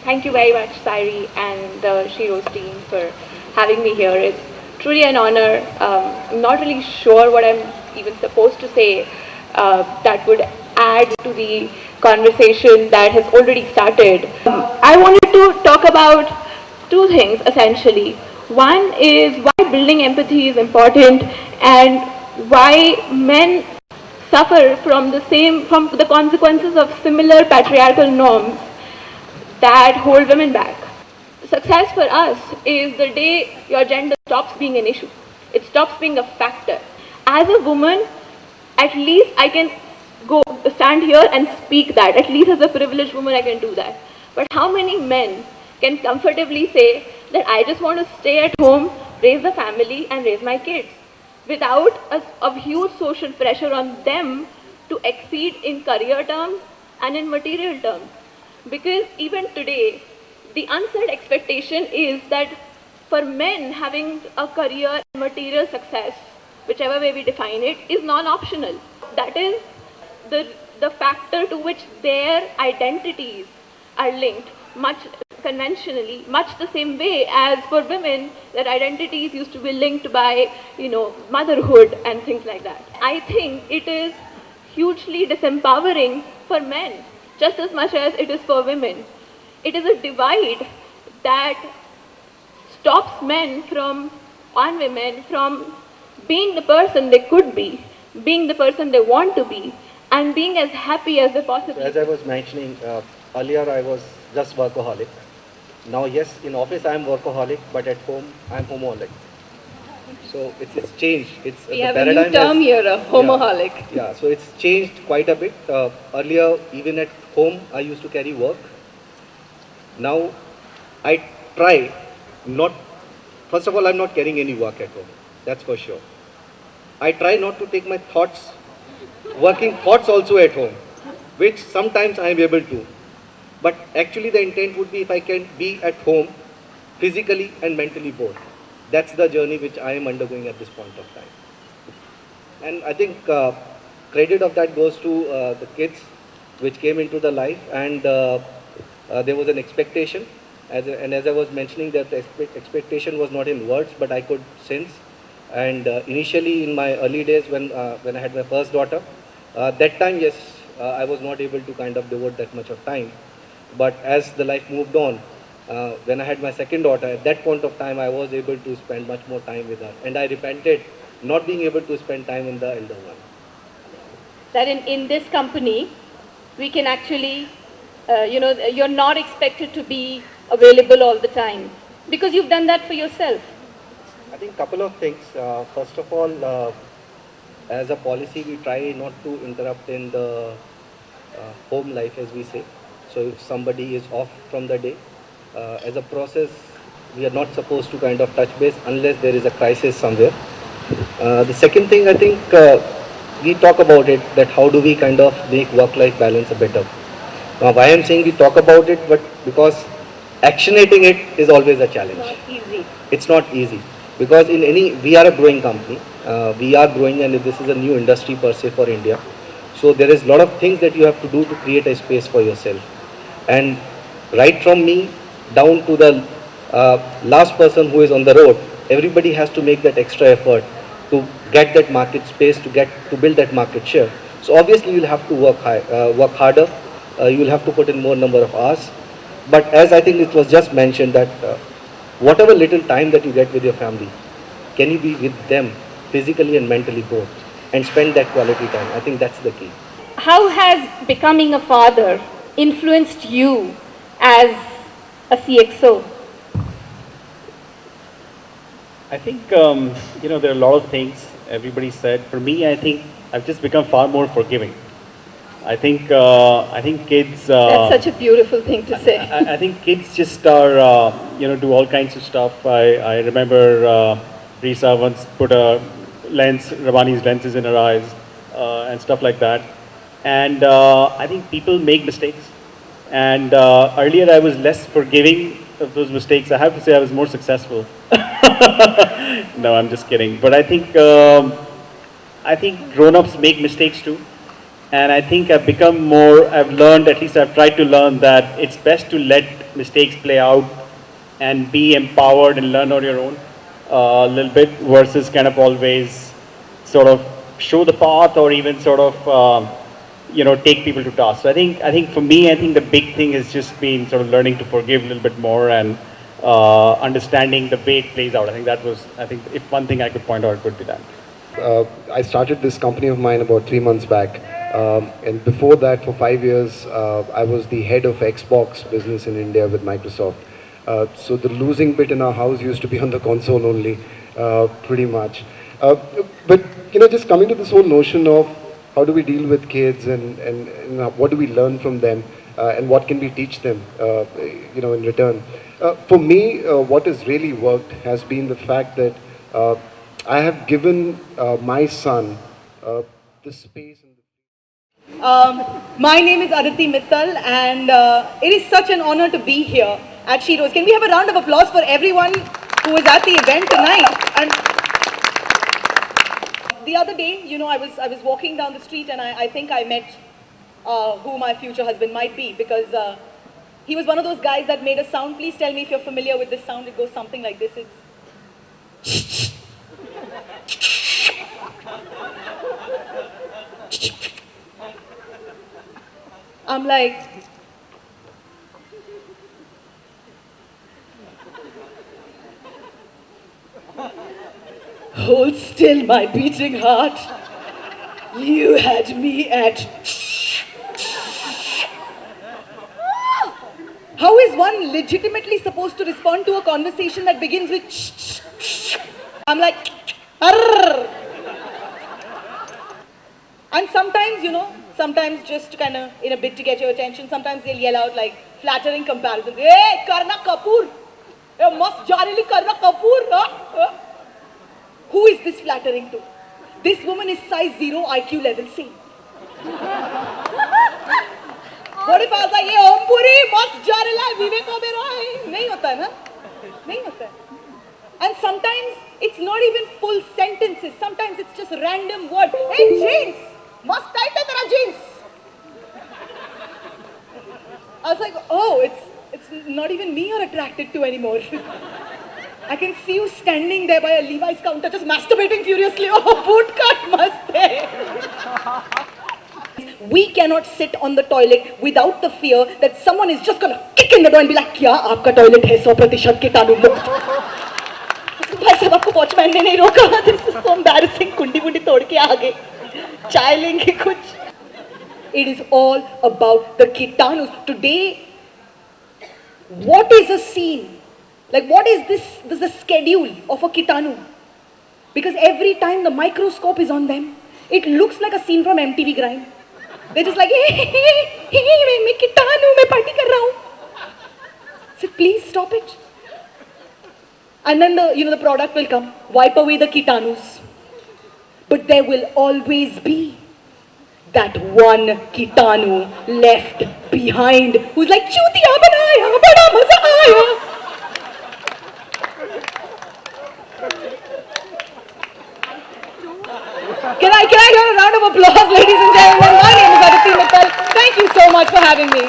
Thank you very much, Sairi and the SHEROES team for having me here. It's truly an honor. I'm not really sure what I'm even supposed to say that would add to the conversation that has already started. I wanted to talk about two things essentially. One is why building empathy is important and why men suffer from the consequences of similar patriarchal norms that hold women back. Success for us is the day your gender stops being an issue. It stops being a factor. As a woman, at least I can stand here and speak that. At least as a privileged woman, I can do that. But how many men can comfortably say that I just want to stay at home, raise a family, and raise my kids without a huge social pressure on them to exceed in career terms and in material terms? Because even today, the unsaid expectation is that for men, having a career and material success, whichever way we define it, is non-optional. That is the factor to which their identities are linked, much conventionally, much the same way as for women, their identities used to be linked by, motherhood and things like that. I think it is hugely disempowering for men, just as much as it is for women. It is a divide that stops men and women from being the person they could be, being the person they want to be, and being as happy as they possibly As I was mentioning earlier, I was just workaholic. Now, yes, in office I am workaholic, but at home I am homoholic. So it's changed. We have a new term here, a homoholic. Yeah, so it's changed quite a bit. Earlier, even at home, I used to carry work. Now, I try not, first of all, I'm not carrying any work at home. That's for sure. I try not to take my working thoughts also at home, which sometimes I am able to. But actually the intent would be if I can be at home physically and mentally both. That's the journey which I am undergoing at this point of time. And I think credit of that goes to the kids which came into the life, and there was an expectation. And as I was mentioning, that the expectation was not in words, but I could sense. And initially in my early days when I had my first daughter, that time, yes, I was not able to kind of devote that much of time. But as the life moved on, when I had my second daughter, at that point of time, I was able to spend much more time with her. And I repented not being able to spend time in the elder one. That in this company, we can actually, you're not expected to be available all the time because you've done that for yourself. I think a couple of things. First of all, as a policy, we try not to interrupt in the home life, as we say. So if somebody is off from the day, as a process, we are not supposed to kind of touch base unless there is a crisis somewhere. The second thing, I think, we talk about it, that how do we kind of make work-life balance better. Now, why I'm saying we talk about it, but because actionating it is always a challenge. It's not easy. It's not easy. Because we are a growing company. We are growing, and this is a new industry per se for India. So there is a lot of things that you have to do to create a space for yourself. And right from me down to the last person who is on the road, everybody has to make that extra effort to get that market space, to build that market share. So obviously you'll have to work harder. You'll have to put in more number of hours. But as I think it was just mentioned that whatever little time that you get with your family, can you be with them physically and mentally both and spend that quality time? I think that's the key. How has becoming a father influenced you as a CXO? I think, there are a lot of things everybody said. For me, I think I've just become far more forgiving. I think kids... That's such a beautiful thing to say. I think kids just are, do all kinds of stuff. I remember Risa once put a lens, Ravani's lenses in her eyes and stuff like that. And I think people make mistakes. And earlier I was less forgiving of those mistakes. I have to say I was more successful. No, I'm just kidding. But I think grown-ups make mistakes too. And I think I've learned, at least I've tried to learn, that it's best to let mistakes play out and be empowered and learn on your own a little bit versus kind of always sort of show the path or even sort of, take people to task. So I think for me, I think the big thing has just been sort of learning to forgive a little bit more and understanding the way it plays out. I think if one thing I could point out, it would be that. I started this company of mine about 3 months back. And before that, for 5 years, I was the head of Xbox business in India with Microsoft. So the losing bit in our house used to be on the console only, pretty much. But, just coming to this whole notion of how do we deal with kids and what do we learn from them and what can we teach them, in return. For me, what has really worked has been the fact that I have given my son the space. My name is Aditi Mittal, and it is such an honor to be here at SHEROES. Can we have a round of applause for everyone who is at the event tonight? And the other day, I was walking down the street, and I think I met who my future husband might be, because he was one of those guys that made a sound. Please tell me if you're familiar with this sound. It goes something like this. It's I'm like, hold still, my beating heart. You had me at. How is one legitimately supposed to respond to a conversation that begins with? I'm like, arr. And sometimes just to kind of, in a bit to get your attention, sometimes they'll yell out like flattering comparisons. Hey, Karna Kapoor! Hey, must jarili Karna Kapoor! Huh? Who is this flattering to? This woman is size 0 IQ level C. What if I was like, hey, Ompuri, must jarila Vivek Oberoi? Nahi hota hai na? Nahi hota hai. And sometimes it's not even full sentences. Sometimes it's just random words. Hey, jeans! Must tight hai tera jeans! I was like, oh, it's not even me you're attracted to anymore. I can see you standing there by a Levi's counter just masturbating furiously. Oh, boot cut must hai. We cannot sit on the toilet without the fear that someone is just gonna kick in the door and be like, kya aapka toilet hai 100% कीटाणु मुक्त? भाई साहब आपको watchman ने नहीं रोका. This is so embarrassing. कुंडी वुंडी तोड़ के आ गए. चाय लेंगे कुछ. It is all about the Kitanus. Today, what is a scene? Like, what is this is the schedule of a Kitanu? Because every time the microscope is on them, it looks like a scene from MTV Grind. They're just like, hey, मैं Kitanu, मैं party कर रहा हूँ. So please stop it. And then the product will come, wipe away the Kitanus. But there will always be that one Kitanu left behind who's like, chutiya banaya, bada maza aaya. Can I hear a round of applause, ladies and gentlemen? My name is Aditi Mittal. Thank you so much for having me.